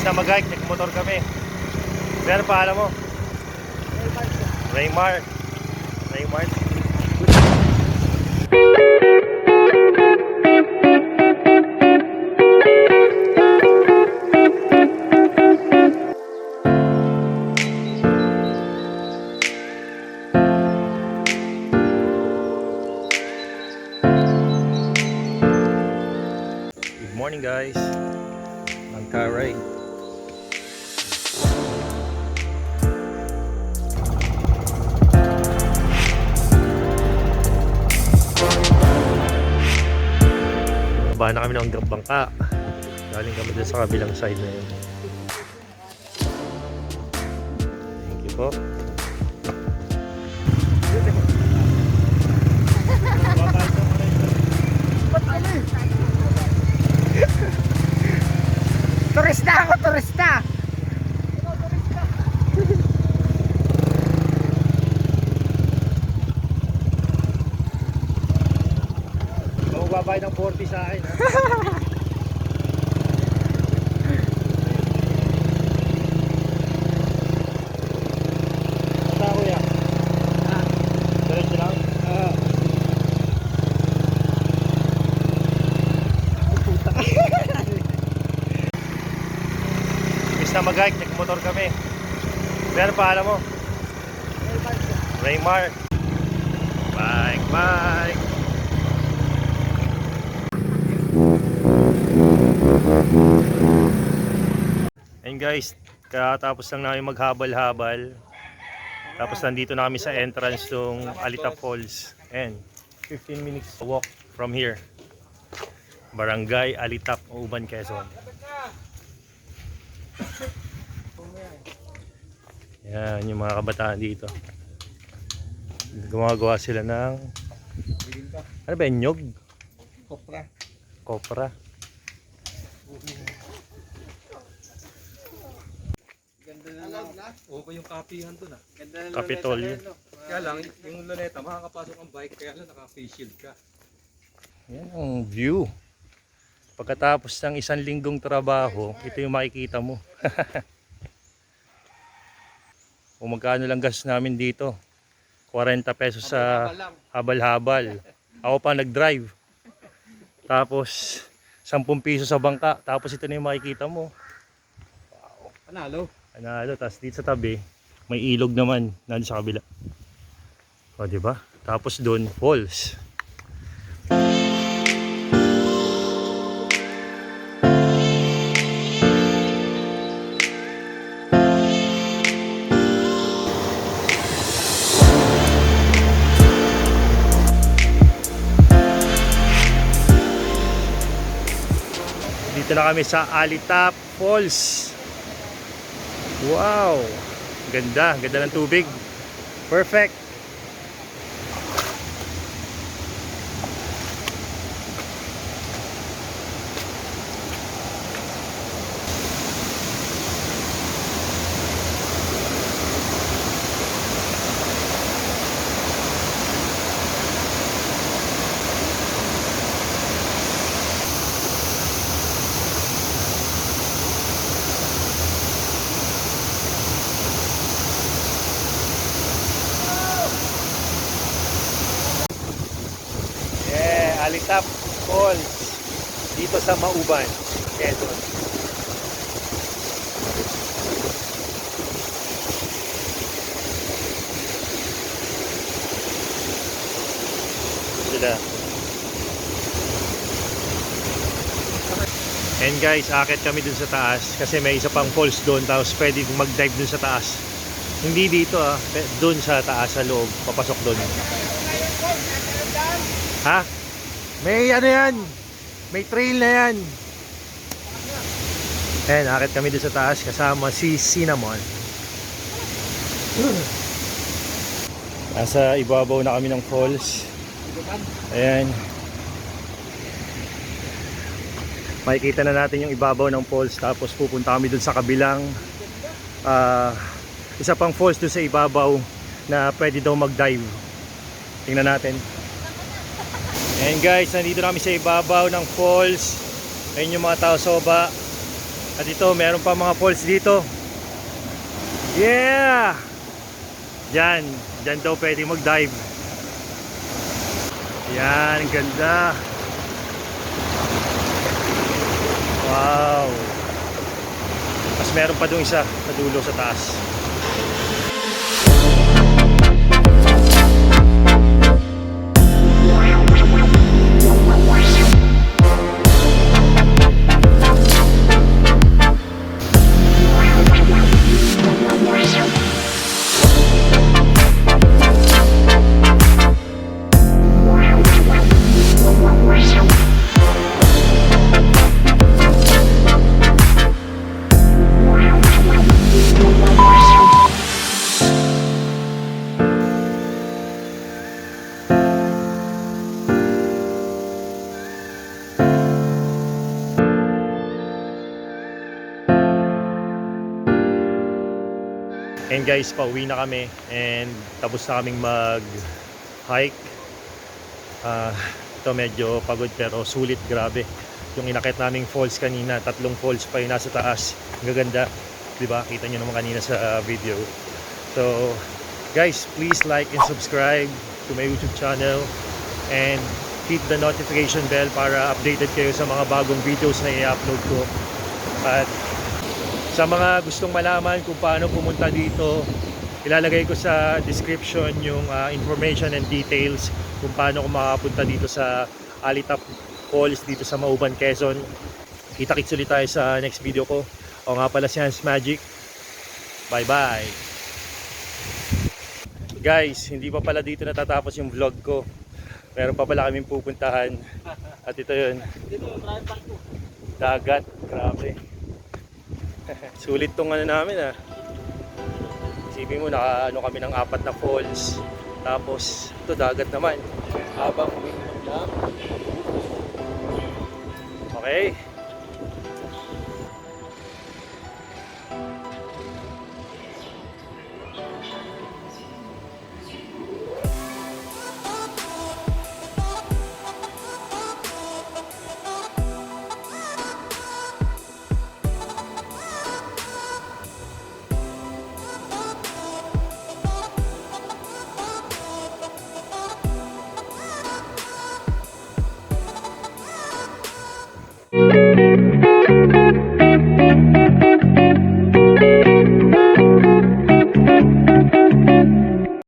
Imbis na mag-hike, nagmotor kami. Pero paalam mo? Raymar. Raymar. Good morning guys. Ang Karay. Baba na kami ng bangka. Galing kami dun sa kabilang side na yun. Thank you po. Turista ako, turista! Babay ng 40 sa akin, ha? Basta kuya. Diretso lang? Puta. Imbis na mag-hike, nagmotor kami. Pero paalam mo? Raymar. Bike, bike. And guys, katapos lang namin maghabal-habal. Tapos nandito na kami sa entrance ng Alitap Falls. And 15 minutes walk from here. Barangay Alitap, Mauban, Quezon. Yan yung mga kabataan dito. Gumagawa sila ng ano ba, nyog? Kopra. Kopra. Oo, yung kapihan doon ah. Kapitolyo. Kaya lang, yung luneta, makakapasok ang bike, kaya lang naka-face shield ka. Yan ang view. Pagkatapos ng isang linggong trabaho, ito yung makikita mo. Kung magkano lang gas namin dito, 40 pesos sa habal-habal. Ako pa nag-drive. Tapos 10 piso sa bangka. Tapos ito na yung makikita mo. Panalo. Ano, tapos dito sa tabi, may ilog naman nandun sa kabila. O, diba? Tapos doon, falls. Dito na kami sa Alitap Falls. Wow! Ganda, ganda ng tubig. Perfect. Alitap Falls dito sa Mauban, Quezon. Sila. And guys, akit kami dun sa taas kasi may isa pang falls doon, tapos pwede mag-dive dun sa taas. Hindi dito dun sa taas sa loob, papasok dun. Ha? May ano yan, may trail na yan. Ayan, akit kami doon sa taas kasama si Cinnamon. Nasa ibabaw na kami ng falls. Ayan. Makikita na natin yung ibabaw ng falls. Tapos pupunta kami doon sa kabilang isa pang falls doon sa ibabaw na pwede daw mag-dive. Tingnan natin. And guys, nandito na kami sa ibabaw ng falls. Ayun yung mga tao sa baba. At ito, meron pa mga falls dito. Yeah! Yan, dyan daw pwede mag-dive. Yan, ganda. Wow. Mas meron pa doon isa sa dulo sa taas. And guys, pauwi na kami and tapos na kaming mag-hike. Ito medyo pagod pero sulit, grabe. Yung inakit naming falls kanina, 3 falls pa yung nasa taas. Ang gaganda, di ba? Kita nyo naman kanina sa video. So, guys, please like and subscribe to my YouTube channel and hit the notification bell para updated kayo sa mga bagong videos na i-upload ko. At sa mga gustong malaman kung paano pumunta dito, ilalagay ko sa description yung information and details kung paano ko makapunta dito sa Alitap Falls dito sa Mauban, Quezon. Kita-kits ulit tayo sa next video ko. O nga pala si Hans Magic. Bye bye. Guys, hindi pa pala dito natatapos yung vlog ko. Meron pa pala kaming pupuntahan. At ito yun. Dagat, grabe. Sulit tong ano namin ah. Isipin mo, naka-ano kami ng 4 na falls. Tapos ito dagat naman. Habang umiinom lang. Okay.